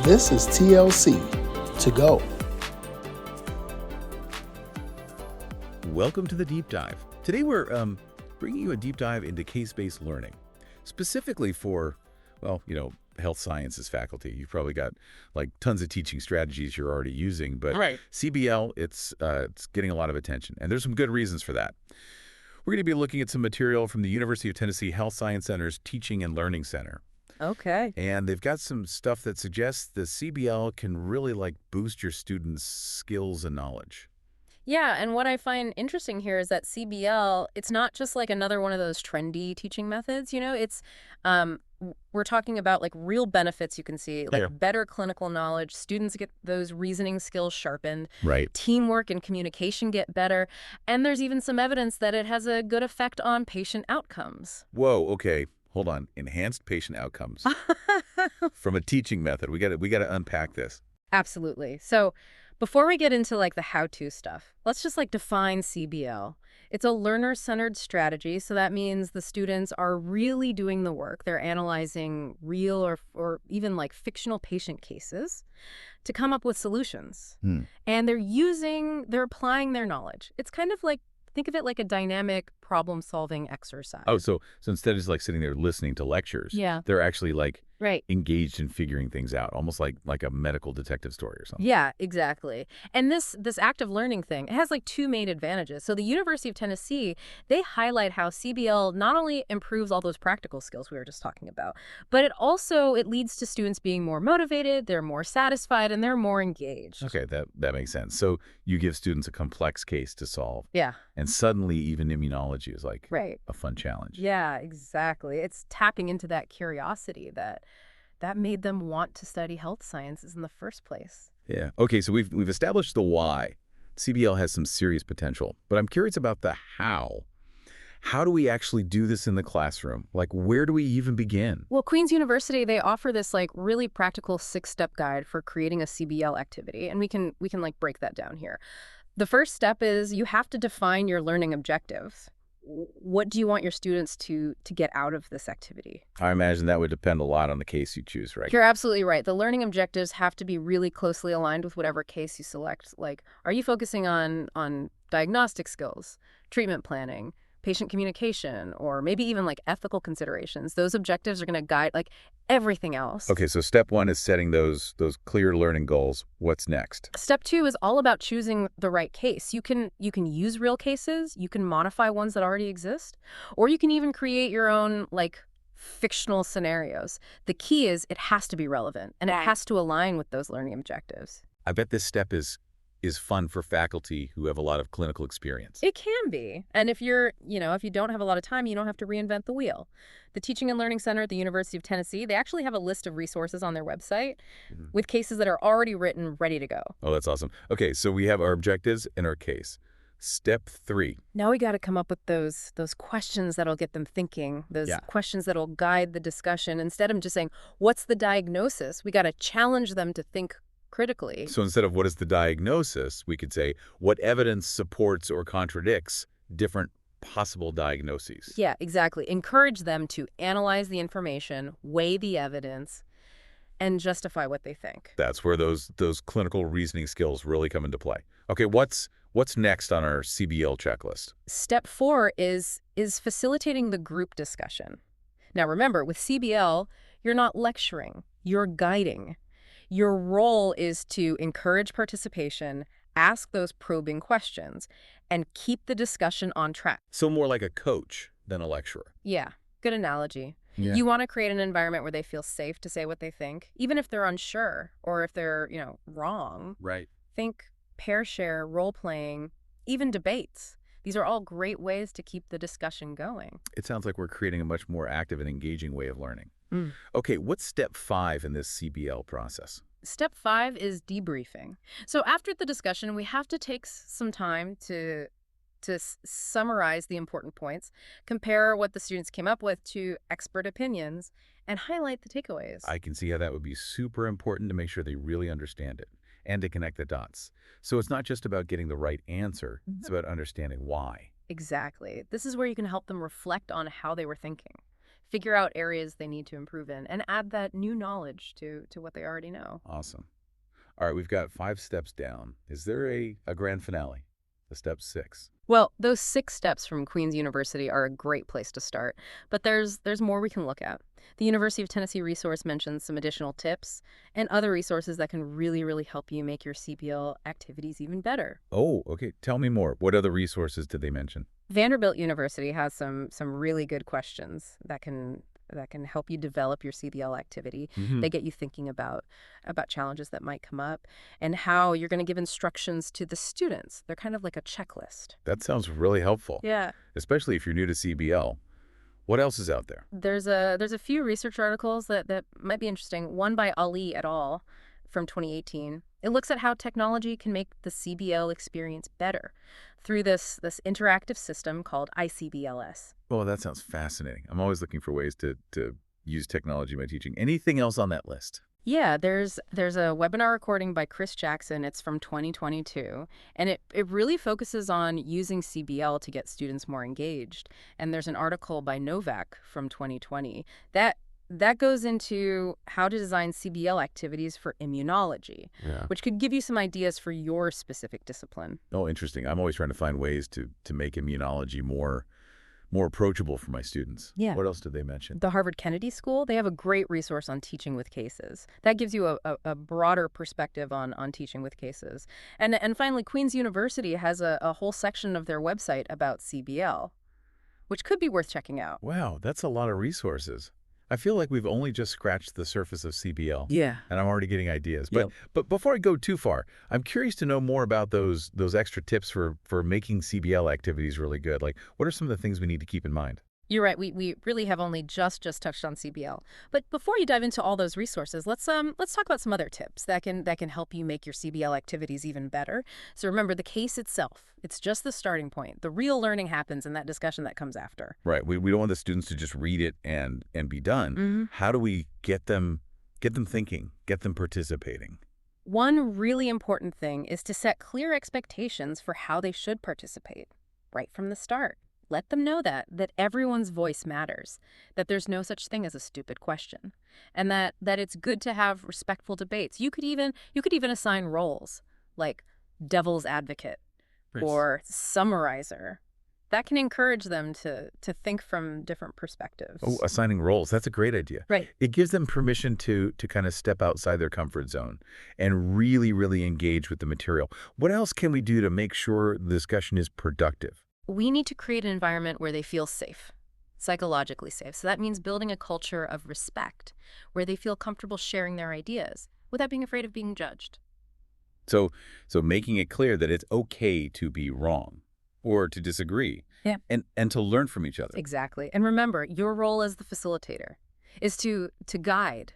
This is TLC to go. Welcome to the Deep Dive. Today we're bringing you a deep dive into case-based learning, specifically for, health sciences faculty. You've probably got like tons of teaching strategies you're already using, but Right. CBL, it's getting a lot of attention, and there's some good reasons for that. We're going to be looking at some material from the University of Tennessee Health Science Center's Teaching and Learning Center. Okay. And they've got some stuff that suggests the CBL can really boost your students' skills and knowledge. Yeah, and what I find interesting here is that CBL, it's not just like another one of those trendy teaching methods, it's we're talking about like real benefits you can see, like Yeah. better clinical knowledge, students get those reasoning skills sharpened, Right. teamwork and communication get better, and there's even some evidence that it has a good effect on patient outcomes. Whoa, okay. Hold on. Enhanced patient outcomes from a teaching method. We got to unpack this. Absolutely. So before we get into like the how-to stuff, let's just like define CBL. It's a learner-centered strategy, so that means the students are really doing the work. They're analyzing real or even like fictional patient cases to come up with solutions. And they're applying their knowledge. It's kind of like, think of it like a dynamic problem-solving exercise. Oh, so instead of just sitting there listening to lectures, Yeah. they're actually Right. engaged in figuring things out, almost like a medical detective story or something. Yeah, exactly. And this active learning thing, it has like two main advantages. So the University of Tennessee, they highlight how CBL not only improves all those practical skills we were just talking about, but it leads to students being more motivated, they're more satisfied, and they're more engaged. Okay, that makes sense. So you give students a complex case to solve, Yeah, and suddenly even immunology is right. a fun challenge. Yeah, exactly. It's tapping into that curiosity that made them want to study health sciences in the first place. Yeah. Okay, so we've established the why. CBL has some serious potential, but I'm curious about the how. How do we actually do this in the classroom? Where do we even begin? Well, Queen's University, they offer this like really practical 6-step guide for creating a CBL activity, and we can like break that down here. The first step is you have to define your learning objectives. What do you want your students to get out of this activity? I imagine that would depend a lot on the case you choose, right? You're absolutely right. The learning objectives have to be really closely aligned with whatever case you select. Like, are you focusing on diagnostic skills, treatment planning, patient communication, or maybe even like ethical considerations? Those objectives are going to guide like everything else. Okay, so step one is setting those clear learning goals. What's next? Step 2 is all about choosing the right case. You can use real cases, you can modify ones that already exist, or you can even create your own like fictional scenarios. The key is it has to be relevant and it has to align with those learning objectives. I bet this step is fun for faculty who have a lot of clinical experience. It can be. And if if you don't have a lot of time, you don't have to reinvent the wheel. The Teaching and Learning Center at the University of Tennessee, they actually have a list of resources on their website with cases that are already written, ready to go. Oh, that's awesome. Okay, so we have our objectives and our case. Step 3. Now we got to come up with those questions that'll get them thinking, those Yeah. questions that'll guide the discussion. Instead of just saying, what's the diagnosis? We got to challenge them to think critically. So instead of what is the diagnosis, we could say what evidence supports or contradicts different possible diagnoses. Yeah, exactly. Encourage them to analyze the information, weigh the evidence, and justify what they think. That's where those clinical reasoning skills really come into play. Okay, what's next on our CBL checklist? Step 4 is facilitating the group discussion. Now remember, with CBL, you're not lecturing, you're guiding. Your role is to encourage participation, ask those probing questions, and keep the discussion on track. So more like a coach than a lecturer. Yeah, good analogy. Yeah. You want to create an environment where they feel safe to say what they think, even if they're unsure or if they're, wrong. Right. Think pair share, role playing, even debates. These are all great ways to keep the discussion going. It sounds like we're creating a much more active and engaging way of learning. Mm. Okay, what's step 5 in this CBL process? Step 5 is debriefing. So after the discussion, we have to take some time to summarize the important points, compare what the students came up with to expert opinions, and highlight the takeaways. I can see how that would be super important to make sure they really understand it and to connect the dots. So it's not just about getting the right answer, it's about understanding why. Exactly. This is where you can help them reflect on how they were thinking. figure out areas they need to improve in, and add that new knowledge to what they already know. Awesome. All right, we've got 5 steps down. Is there a grand finale? The step 6. Well, those 6 steps from Queen's University are a great place to start, but there's more we can look at. The University of Tennessee resource mentions some additional tips and other resources that can really, really help you make your CBL activities even better. Oh, okay. Tell me more. What other resources did they mention? Vanderbilt University has some really good questions that can help you develop your CBL activity. They get you thinking about challenges that might come up and how you're going to give instructions to the students. They're kind of like a checklist. That sounds really helpful. Yeah. Especially if you're new to CBL. What else is out there? There's a few research articles that might be interesting. One by Ali et al. From 2018. It looks at how technology can make the CBL experience better through this interactive system called ICBLS. Oh, that sounds fascinating. I'm always looking for ways to use technology in my teaching. Anything else on that list? Yeah, there's a webinar recording by Chris Jackson. It's from 2022, and it really focuses on using CBL to get students more engaged. And there's an article by Novak from 2020 that goes into how to design CBL activities for immunology, which could give you some ideas for your specific discipline. Oh, interesting. I'm always trying to find ways to make immunology more approachable for my students. Yeah. What else did they mention? The Harvard Kennedy School, they have a great resource on teaching with cases. That gives you a broader perspective on teaching with cases. And finally, Queen's University has a whole section of their website about CBL, which could be worth checking out. Wow, that's a lot of resources. I feel like we've only just scratched the surface of CBL. Yeah. And I'm already getting ideas. Yep. But before I go too far, I'm curious to know more about those extra tips for making CBL activities really good. Like, what are some of the things we need to keep in mind? You're right. We really have only just touched on CBL. But before you dive into all those resources, let's talk about some other tips that can help you make your CBL activities even better. So remember, the case itself, it's just the starting point. The real learning happens in that discussion that comes after. Right. We don't want the students to just read it and be done. How do we get them thinking, get them participating? One really important thing is to set clear expectations for how they should participate right from the start. Let them know that everyone's voice matters, that there's no such thing as a stupid question, and that it's good to have respectful debates. You could even assign roles like devil's advocate or summarizer. That can encourage them to think from different perspectives. Oh, assigning roles. That's a great idea. Right. It gives them permission to kind of step outside their comfort zone and really, really engage with the material. What else can we do to make sure the discussion is productive? We need to create an environment where they feel safe, psychologically safe. So that means building a culture of respect, where they feel comfortable sharing their ideas without being afraid of being judged. So making it clear that it's okay to be wrong or to disagree. Yeah. And to learn from each other. Exactly. And remember, your role as the facilitator is to guide,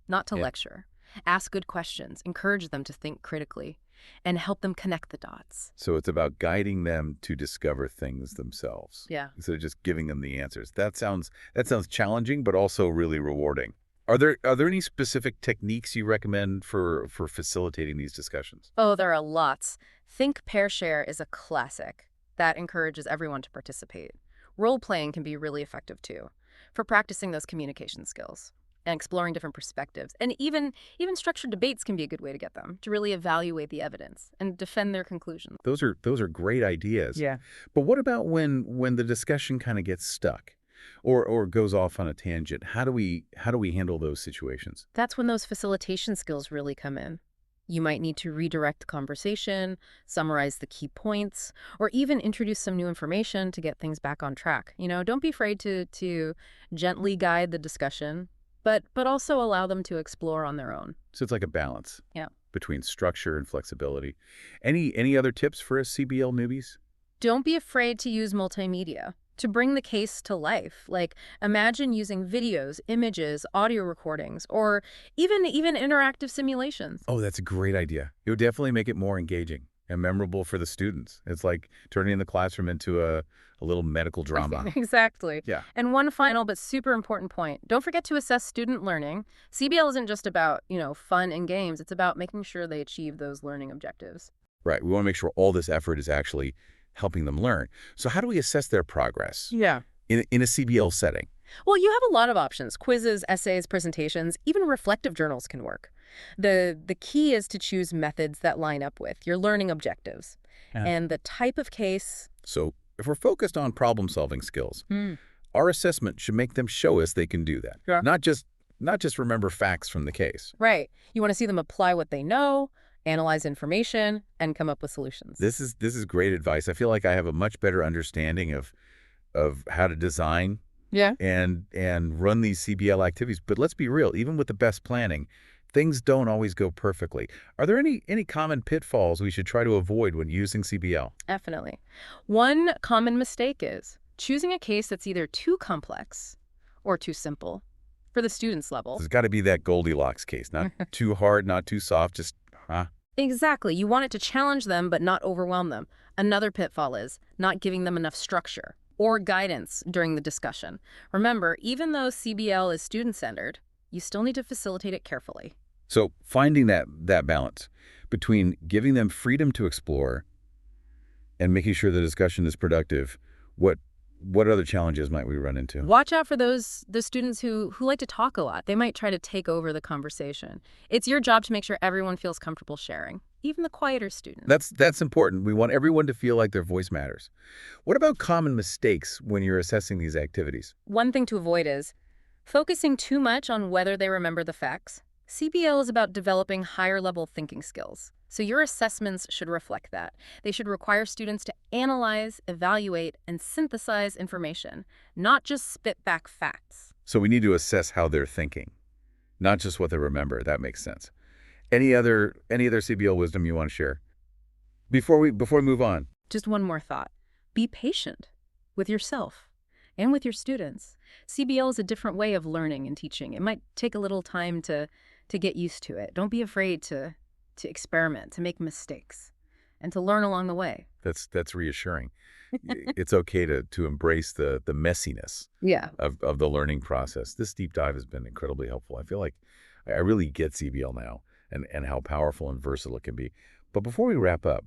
not to lecture. Ask good questions, encourage them to think critically, and help them connect the dots. So it's about guiding them to discover things themselves. Yeah. Instead of just giving them the answers. That sounds challenging, but also really rewarding. Are there any specific techniques you recommend for facilitating these discussions? Oh, there are lots. Think, pair, share is a classic that encourages everyone to participate. Role-playing can be really effective too, for practicing those communication skills and exploring different perspectives. And even structured debates can be a good way to get them to really evaluate the evidence and defend their conclusions. Those are great ideas. Yeah. But what about when the discussion kind of gets stuck or goes off on a tangent? How do we handle those situations? That's when those facilitation skills really come in. You might need to redirect the conversation, summarize the key points, or even introduce some new information to get things back on track. Don't be afraid to gently guide the discussion, but also allow them to explore on their own. So it's like a balance. Yeah. Between structure and flexibility. Any other tips for us CBL newbies? Don't be afraid to use multimedia to bring the case to life. Like, imagine using videos, images, audio recordings, or even interactive simulations. Oh, that's a great idea. It would definitely make it more engaging and memorable for the students. It's like turning the classroom into a little medical drama. Exactly. Yeah. And one final but super important point. Don't forget to assess student learning. CBL isn't just about, fun and games. It's about making sure they achieve those learning objectives. Right. We want to make sure all this effort is actually helping them learn. So how do we assess their progress? Yeah. In a CBL setting? Well, you have a lot of options. Quizzes, essays, presentations, even reflective journals can work. The key is to choose methods that line up with your learning objectives Yeah. and the type of case. So if we're focused on problem-solving skills, Hmm. our assessment should make them show us they can do that. Sure. Not just remember facts from the case. Right. You want to see them apply what they know, analyze information, and come up with solutions. This is great advice. I feel like I have a much better understanding of how to design Yeah. and run these CBL activities. But let's be real, even with the best planning, things don't always go perfectly. Are there any common pitfalls we should try to avoid when using CBL? Definitely. One common mistake is choosing a case that's either too complex or too simple for the student's level. There's got to be that Goldilocks case, not too hard, not too soft, just, Exactly. You want it to challenge them but not overwhelm them. Another pitfall is not giving them enough structure or guidance during the discussion. Remember, even though CBL is student-centered, you still need to facilitate it carefully. So finding that balance between giving them freedom to explore and making sure the discussion is productive, what other challenges might we run into? Watch out for the students who like to talk a lot. They might try to take over the conversation. It's your job to make sure everyone feels comfortable sharing, even the quieter students. That's important. We want everyone to feel like their voice matters. What about common mistakes when you're assessing these activities? One thing to avoid is focusing too much on whether they remember the facts. CBL is about developing higher-level thinking skills, so your assessments should reflect that. They should require students to analyze, evaluate, and synthesize information, not just spit back facts. So we need to assess how they're thinking, not just what they remember. That makes sense. Any other CBL wisdom you want to share? Before we move on. Just one more thought. Be patient with yourself and with your students. CBL is a different way of learning and teaching. It might take a little time to get used to it. Don't be afraid to experiment, to make mistakes, and to learn along the way. That's reassuring. It's okay to embrace the messiness Yeah. of the learning process. This deep dive has been incredibly helpful. I feel like I really get CBL now and how powerful and versatile it can be. But before we wrap up,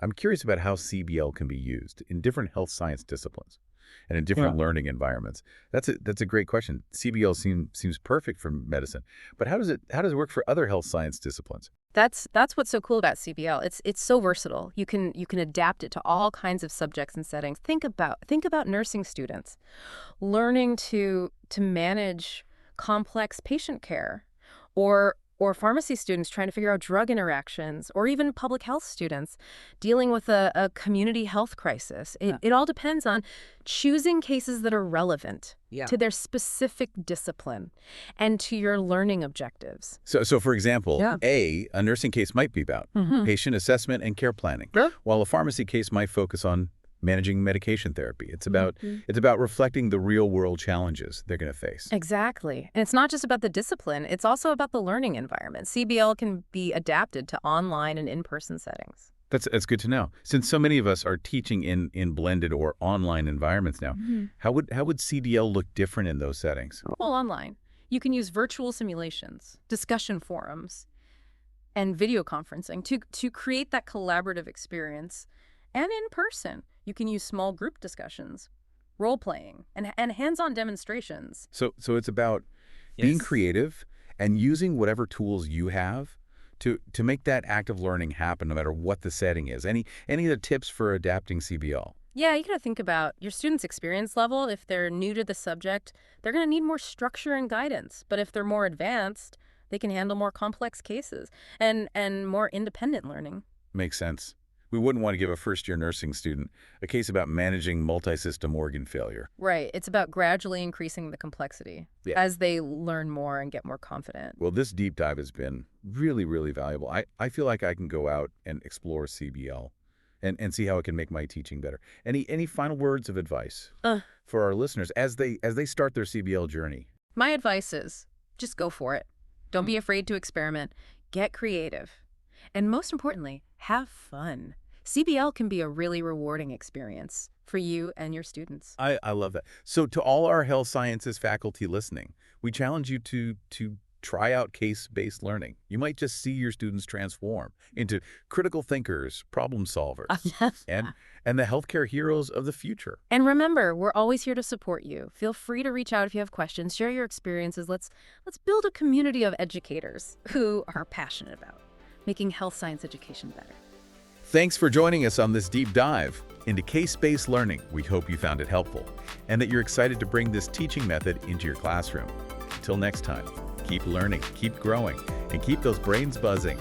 I'm curious about how CBL can be used in different health science disciplines and in different learning environments. That's a great question. CBL seems perfect for medicine, but how does it work for other health science disciplines? That's what's so cool about CBL. It's so versatile. You can adapt it to all kinds of subjects and settings. Think about nursing students learning to manage complex patient care, or pharmacy students trying to figure out drug interactions, or even public health students dealing with a community health crisis. It all depends on choosing cases that are relevant to their specific discipline and to your learning objectives. So for example, a nursing case might be about patient assessment and care planning, while a pharmacy case might focus on managing medication therapy. It's about reflecting the real-world challenges they're going to face. Exactly. And it's not just about the discipline, it's also about the learning environment. CBL can be adapted to online and in-person settings. That's good to know. Since so many of us are teaching in blended or online environments now, how would CBL look different in those settings? Well, online, you can use virtual simulations, discussion forums, and video conferencing to create that collaborative experience. And in person, you can use small group discussions, role-playing, and hands-on demonstrations. So it's about being creative and using whatever tools you have to make that active learning happen no matter what the setting is. Any other tips for adapting CBL? Yeah, you got to think about your students' experience level. If they're new to the subject, they're going to need more structure and guidance. But if they're more advanced, they can handle more complex cases and more independent learning. Makes sense. We wouldn't want to give a first-year nursing student a case about managing multi-system organ failure. Right. It's about gradually increasing the complexity as they learn more and get more confident. Well, this deep dive has been really, really valuable. I feel like I can go out and explore CBL and see how it can make my teaching better. Any final words of advice for our listeners as they start their CBL journey? My advice is just go for it. Don't be afraid to experiment. Get creative. And most importantly, have fun. CBL can be a really rewarding experience for you and your students. I love that. So to all our health sciences faculty listening, we challenge you to Try out case-based learning. You might just see your students transform into critical thinkers, problem solvers, and the healthcare heroes of the future. And remember, we're always here to support you. Feel free to reach out if you have questions, share your experiences. Let's build a community of educators who are passionate about making health science education better. Thanks for joining us on this deep dive into case-based learning. We hope you found it helpful and that you're excited to bring this teaching method into your classroom. Until next time, keep learning, keep growing, and keep those brains buzzing.